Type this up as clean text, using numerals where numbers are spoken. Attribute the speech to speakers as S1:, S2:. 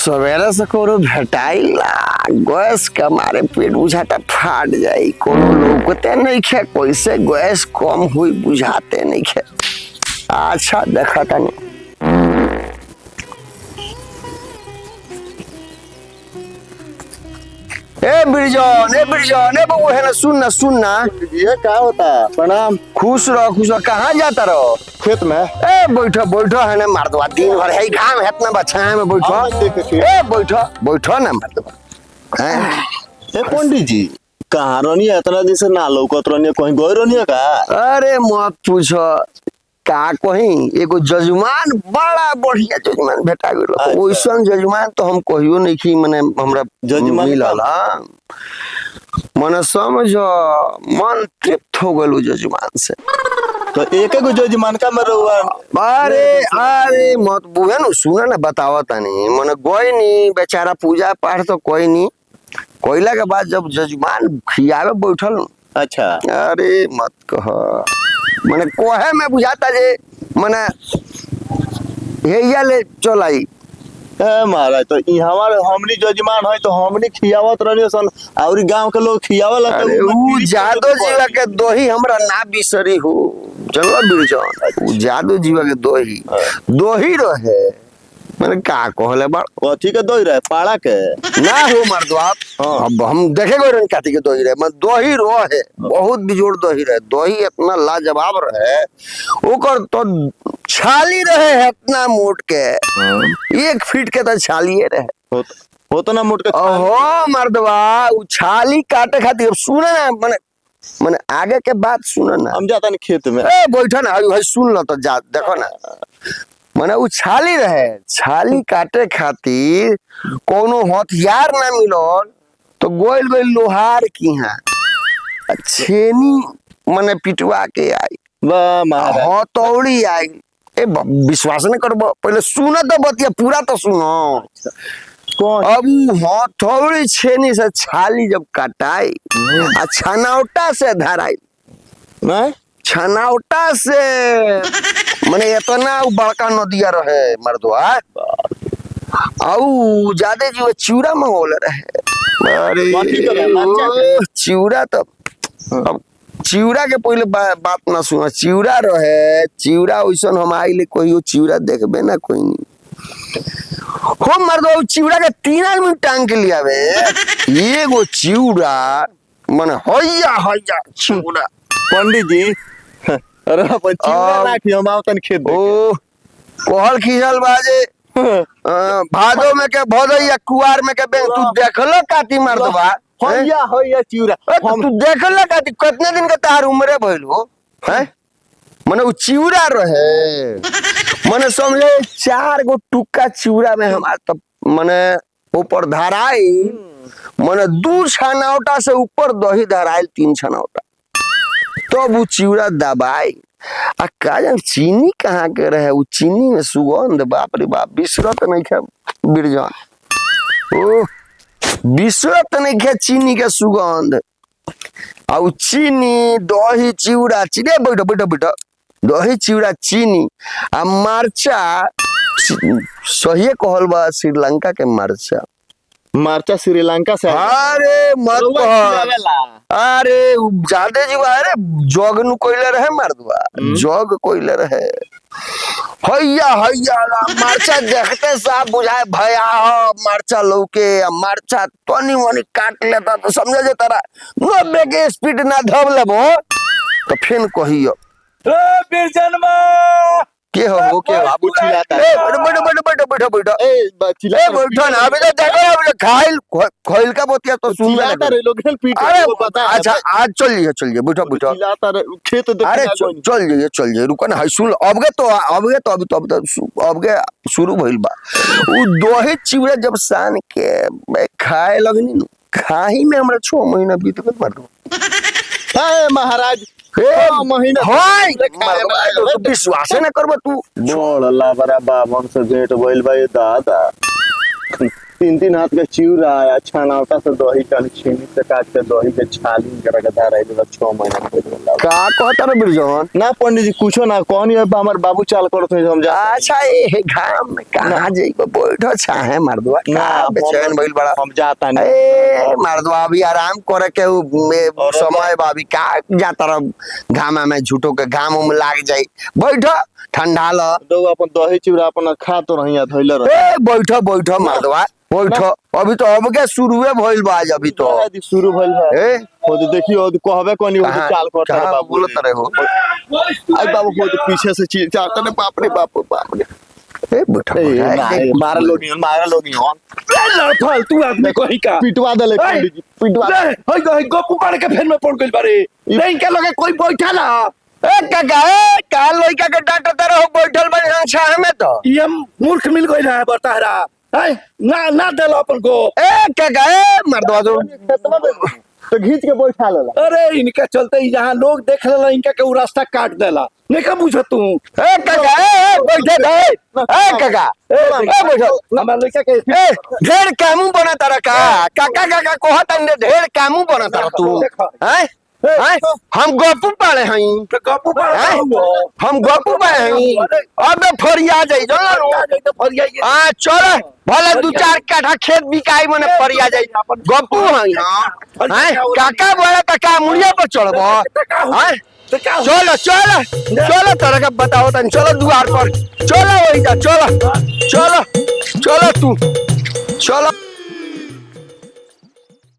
S1: सवेरे से कोनो भेटाइला गैस के मारे पेट बुझाता फाट जाई कोनो लौकते नहीं खे कैसे गैस कम हुई बुझाते नहीं खे। अच्छा देखा तनी ए बिरजॉन ए बबू है ना सुनना
S2: ये क्या होता है? प्रणाम।
S1: खुश रहो कहाँ जाता रहो?
S2: खेत में।
S1: ए बैठो है ना मर्दवा दिन भर है काम है इतना बच्चा में बैठो। ए बैठो ना मर्दवा।
S2: ए पंडित जी कहाँ रहनी है इतना दिन से ना लौकत रहनी है कहीं गए रहनी है का?
S1: अरे मत पूछो का कहीं एगो जजमान बड़ा बढ़िया जजमान भेटा गेल ओइसन जजमान तो हम कहियो नहीं कि माने हमरा
S2: जजमान
S1: मिलल मने समझो मन तृप्त हो गेल जजमान से।
S2: तो एक एगो जजमान का में रहुआ।
S1: अरे मत बुझे न सुना ना बतावा तनी मने कोई नहीं बेचारा पूजा पाठ तो कोई नहीं कोइला के बाद जब जजमान खियावे बैठल।
S2: अच्छा।
S1: अरे मत कह मने कोहे में बुझाता जे मने हेया ले चल आई।
S2: महाराज तो ई हमारे हमनी जजमान है तो हमनी खियावत रहनी सन और गांव के लोग खियावल
S1: अरे ऊ जादो जीवा के दोही हमरा ना बिसरी हो चलो बिरजॉन ऊ जादो जीवा के दोही रहे मैंने का कहले बड़
S2: कथी के दोही रहे पाड़ा के
S1: ना हो मर्दवा। अब हम देखे गए काती के दोही रहे मैं दोही रहे बहुत बिजोड़ दोही रहे दोही इतना लाजवाब रहे ओकर तो छाली रहे इतना मोट के 1 फीट के तो छालिए रहे
S2: हो तो ना मोट के।
S1: ओहो मर्दवा उ छाली काटे खातिर सुने ना मने आगे के बात सुने ना
S2: हम जाता नहीं खेत में।
S1: ए बैठो ना भाई सुन लो तो जा देखो ना मने उ छाली रहे छाली काटे खातिर कोनो हथियार ना मिलल तो गोइल लोहार की यहाँ छेनी मने पिटवा के आई
S2: वाह महाराज
S1: हथौड़ी आई। ए विश्वास नहीं करबो पहले सुनो तो बतिया पूरा तो सुनो।
S2: कौन?
S1: अब हथौड़ी छेनी से छाली जब कटाई आ छनौटा से धराई
S2: नहीं
S1: छनौटा से मने इतना बड़का नदिया रहे मर्दवा आउ ज्यादा जीव चिउरा मंगोल रहे। अरे चिउरा तो अब चिउरा के पहले बात ना सुना चिउरा रहे चिउरा वैसन हम आइले कोई चिउरा देखबे ना कोई नहीं हो मर्दवा चिउरा के 3 आदमी टांग के लियावे एगो चिउरा मने हैया चिउरा।
S2: पंडित जी अरे अपन चिउरा राखी हम आवतन खेत देखे।
S1: ओ कोहल खिजल बाजे भादो में के भदैया कुआर में के बैंक तू देखलो काती मर्दवा
S2: हैया चिउरा
S1: हम तू देखलो काती कितने दिन के तार उम्र भइल हो हैं मने उ चिउरा रहे मने समझे 4 गो टुक्का चिउरा में हमार तो मने ऊपर धराई मने 2 छनौटा से ऊपर दही धराइल 3 छनौटा तो वो चिउरा दबाई आ काजन चीनी कहाँ के रहे उ चीनी में सुगंध बाप रे बाप बिसरत नहीं खे बिरजॉन ओ बिसरत नहीं खे चीनी के सुगंध आ उ चीनी दही चिउरा चिड़े बैठो दही चिउरा चीनी आ मरचा सही कहल बा श्रीलंका के
S2: मरचा श्रीलंका से।
S1: अरे मत अरे ज्यादा जीवा अरे जग नु कोइले रहे मर्दवा जग कोइले रहे हैया मरचा देखते साफ बुझाए भया हो मरचा लौके मरचा तनी मनी काट लेता तो समझे जे तारा 90 के स्पीड ना धब लेबो तो फिर कहियो
S3: ए बिरजनमा
S1: के हो के
S2: बाबू चिल्लाता
S1: ए बैठो
S2: ए बचिला
S1: ए बैठो ना अभी तो देखो अभी खाइल का बतिया तो सुन
S2: चिल्लाता रे लोग पीट
S1: अरे
S2: पता
S1: अच्छा आज चलिए बैठो
S2: चिल्लाता रे खेत देख।
S1: अरे चल जाइए रुको ना हाय सुन अबगे शुरू भइल बा उ दोहे चिवड़ा जब सान के मैं खाए लगनी नु खाही में हमरा 6 महीना बीत गए मर दो।
S2: ए महाराज महीना
S1: हाय तो विश्वास ना करबो तू
S2: बोल अल्लाह बरा बाबन से भेंट भइल बा दादा तीन हाथ के चिवड़ा आया छानावटा से दही काली छीनी से काट के दही के छाली के रखता रहे 6 महीना
S1: का कहता रे बिरजन?
S2: ना पंडित जी कुछो ना कहनी है हमार बाबू चाल करत है हम जा
S1: अच्छा ये घाम में कहाँ जाइबो? बैठो छाहे मर्दवा
S2: ना
S1: का बेचैन भइल बड़ा।
S2: हम जाता नहीं
S1: ए मर्दवा अभी आराम करे के समय बाबी का जाता रह घामा में झूठो के घाम उम लाग जाई। बैठो ठंडा ल।
S2: तो अपन दही चिवड़ा अपन खा तो रही धइले रह
S1: ए बैठो बैठो मर्दवा बैठो। अभी तो अब के शुरुए भइल बा आज अभी तो।
S2: शुरू भइल है
S1: ए
S2: खुद देखियो कहबे कोनी हो
S1: कहाँ-
S2: चाल करता है
S1: कहाँ
S2: बाबू
S1: बोलत रहे हो?
S2: आई बाबू खुद पीछे से चीज चाहता ने बाप रे बाप बाप रे
S1: ए बैठो
S2: मारा लोग
S3: फालतू आदमी कहीं का
S2: पिटवा दले पंडित जी पिटवा
S3: ले होय गई गप्पू पाड़ के फेर में पड़ गइल बारे नहीं के लगे कोई बैठा ना
S1: ए काका ए का लइका के डांटता रहो बैठल बन यहाँ छाहे में तो।
S3: ये मूर्ख मिल गइल है बताहरा है ना देल अपन को
S1: ए काका ए मर्दवा जो
S2: तो घींच के बैठा लेला
S3: अरे इनका चलते ही जहाँ लोग देख लेला इनका के उ रास्ता काट देला नहीं का बुझ तू
S1: ए काका ए बैठे दे ए काका ए बैठो
S3: हमार लड़का के
S1: ए ढेर कामू बना तारा का काका काका कहत अंदे ढेर कामू बना तारा तू हैं हैं हम गप्पू पाले हई
S3: तो गप्पू पाड़
S1: हैं? हम गप्पू पाले हई अबे फरिया जाई जानो
S3: तो फरिया ये
S1: हां चल भले 2-4 काठा खेत बिकाई मने फरिया जाई गप्पू हई हैं काका बोला काका मुड़िया पर चढ़बो हैं चलो चलो चलो तरह का बताओ तन चलो द्वार पर चलो वही जा चलो चलो चलो तू चलो